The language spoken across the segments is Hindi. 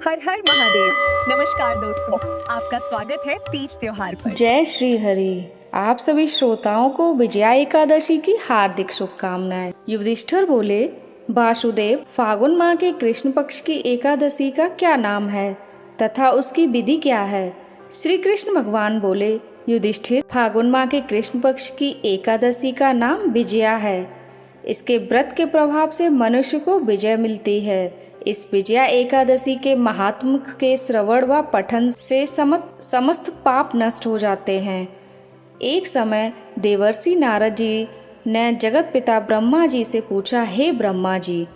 हर हर महादेव। नमस्कार दोस्तों, आपका स्वागत है तीज त्योहार पर। जय श्री हरि। आप सभी श्रोताओं को विजया एकादशी की हार्दिक शुभकामनाएं। युधिष्ठिर बोले, वासुदेव, फागुन माह के कृष्ण पक्ष की एकादशी का क्या नाम है तथा उसकी विधि क्या है? श्री कृष्ण भगवान बोले, युधिष्ठिर, फागुन माह के कृष्ण पक्ष की एकादशी का नाम विजया है। इसके व्रत के प्रभाव से मनुष्य को विजय मिलती है। इस विजया एकादशी के महात्म के श्रवण व पठन से समस्त पाप नष्ट हो जाते हैं। एक समय देवर्षि नारद जी ने जगत पिता ब्रह्मा जी से पूछा, हे ब्रह्मा जी,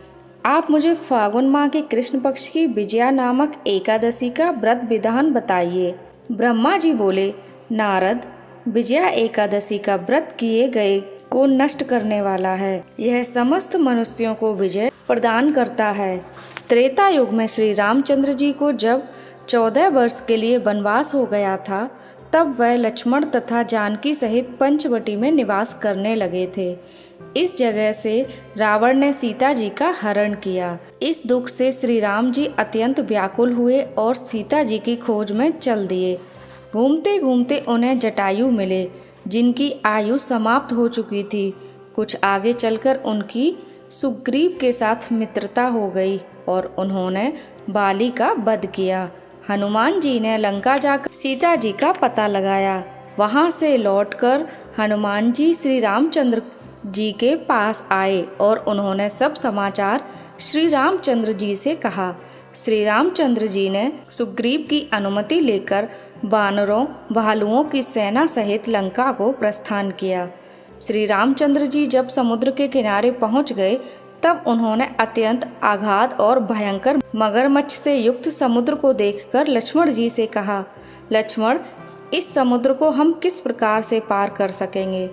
आप मुझे फागुन माह के कृष्ण पक्ष की विजया नामक एकादशी का व्रत विधान बताइए। ब्रह्मा जी बोले, नारद, विजया एकादशी का व्रत किए गए को नष्ट करने वाला है। यह समस्त मनुष्यों को विजय प्रदान करता है। त्रेता युग में श्री रामचंद्र जी को जब 14 वर्ष के लिए वनवास हो गया था, तब वह लक्ष्मण तथा जानकी सहित पंचवटी में निवास करने लगे थे। इस जगह से रावण ने सीता जी का हरण किया। इस दुख से श्री राम जी अत्यंत व्याकुल हुए और सीता जी की खोज में चल दिए। घूमते घूमते उन्हें जटायु मिले, जिनकी आयु समाप्त हो चुकी थी। कुछ आगे चलकर उनकी सुग्रीव के साथ मित्रता हो गई और उन्होंने बाली का वध किया। हनुमान जी ने लंका जाकर सीता जी का पता लगाया। वहां से लौटकर हनुमान जी श्री रामचंद्र जी के पास आए और उन्होंने सब समाचार श्री रामचंद्र जी से कहा। श्री रामचंद्र जी ने सुग्रीव की अनुमति लेकर वानरों भालुओं की सेना सहित लंका को प्रस्थान किया। श्री रामचंद्र जी जब समुद्र के किनारे पहुंच गए, तब उन्होंने अत्यंत आगाध और भयंकर मगरमच्छ से युक्त समुद्र को देखकर लक्ष्मण जी से कहा, लक्ष्मण, इस समुद्र को हम किस प्रकार से पार कर सकेंगे?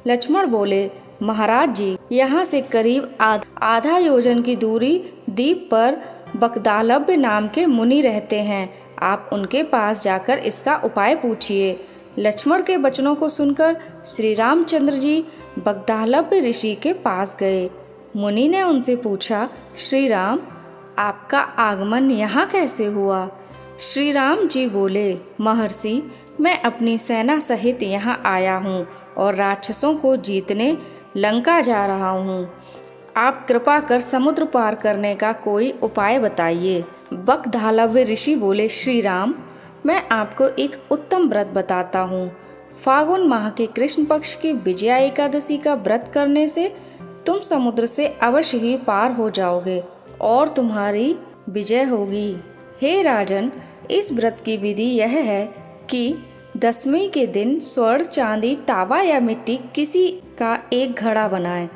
लक्ष्मण बोले, महाराज जी, यहाँ से करीब आधा योजन की दूरी द्वीप पर बकदालव्य नाम के मुनि रहते हैं। आप उनके पास जाकर इसका उपाय पूछिए। लक्ष्मण के वचनों को सुनकर श्री रामचंद्र जी बगदालव्य ऋषि के पास गए। मुनि ने उनसे पूछा, श्री राम, आपका आगमन यहाँ कैसे हुआ? श्री राम जी बोले, महर्षि, मैं अपनी सेना सहित यहाँ आया हूँ और राक्षसों को जीतने लंका जा रहा हूँ। आप कृपा कर समुद्र पार करने का कोई उपाय बताइए। बकधालव्य ऋषि बोले, श्री राम, मैं आपको एक उत्तम व्रत बताता हूँ। फागुन माह के कृष्ण पक्ष की विजया एकादशी का व्रत करने से तुम समुद्र से अवश्य ही पार हो जाओगे और तुम्हारी विजय होगी। हे राजन, इस व्रत की विधि यह है कि दशमी के दिन स्वर्ण, चांदी, तांबा या मिट्टी किसी का एक घड़ा बनाएं।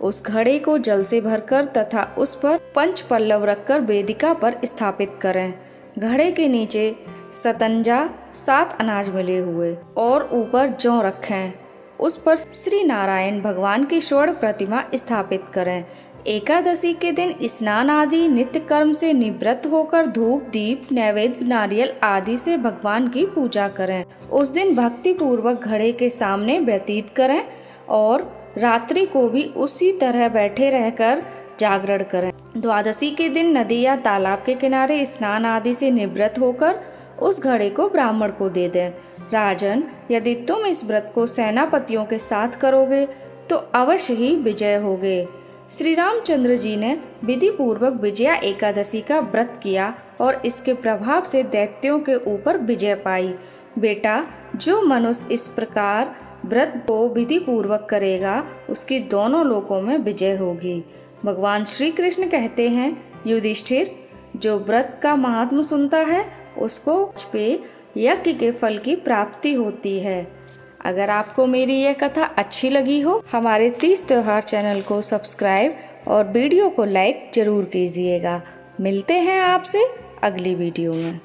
उस घड़े को जल से भरकर तथा उस पर पंच पल्लव रखकर वेदिका पर स्थापित करें। घड़े के नीचे सतंजा 7 अनाज मिले हुए और ऊपर जौ रखें। उस पर श्री नारायण भगवान की स्वर्ण प्रतिमा स्थापित करें। एकादशी के दिन स्नान आदि नित्य कर्म से निवृत्त होकर धूप, दीप, नैवेद्य, नारियल आदि से भगवान की पूजा करें। उस दिन भक्ति पूर्वक घड़े के सामने व्यतीत करें और रात्रि को भी उसी तरह बैठे रहकर जागरण करें। द्वादशी के दिन नदी या तालाब के किनारे स्नान आदि से निवृत्त होकर उस घड़े को ब्राह्मण को दे दें। राजन, यदि तुम इस व्रत को सेनापतियों के साथ करोगे तो अवश्य ही विजय होगे। श्री रामचंद्र जी ने विधि पूर्वक विजया एकादशी का व्रत किया और इसके प्रभाव से दैत्यों के ऊपर विजय पाई। बेटा, जो मनुष्य इस प्रकार व्रत को विधि पूर्वक करेगा, उसकी दोनों लोकों में विजय होगी। भगवान श्री कृष्ण कहते हैं, युधिष्ठिर, जो व्रत का महात्म सुनता है उसको पे यज्ञ के फल की प्राप्ति होती है। अगर आपको मेरी यह कथा अच्छी लगी हो, हमारे तीज त्योहार चैनल को सब्सक्राइब और वीडियो को लाइक जरूर कीजिएगा। मिलते हैं आपसे अगली वीडियो में।